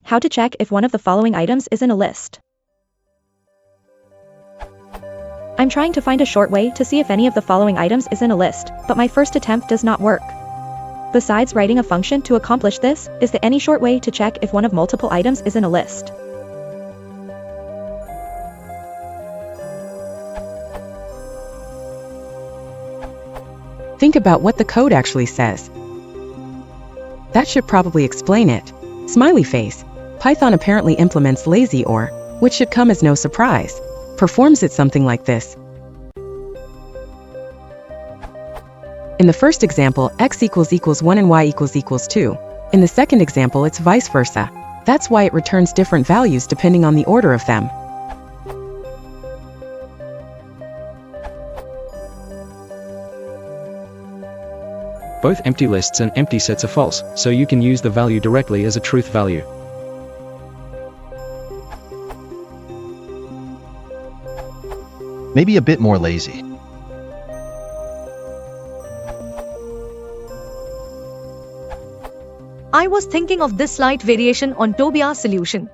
How to check if one of the following items is in a list. I'm trying to find a short way to see if any of the following items is in a list, but my first attempt does not work. Besides writing a function to accomplish this, is there any short way to check if one of multiple items is in a list? Think about what the code actually says. That should probably explain it. Smiley face. Python apparently implements lazy OR, which should come as no surprise. Performs it something like this. In the first example, x == 1 and y == 2. In the second example, it's vice versa. That's why it returns different values depending on the order of them. Both empty lists and empty sets are false, so you can use the value directly as a truth value. Maybe a bit more lazy. I was thinking of this slight variation on Tobias solution.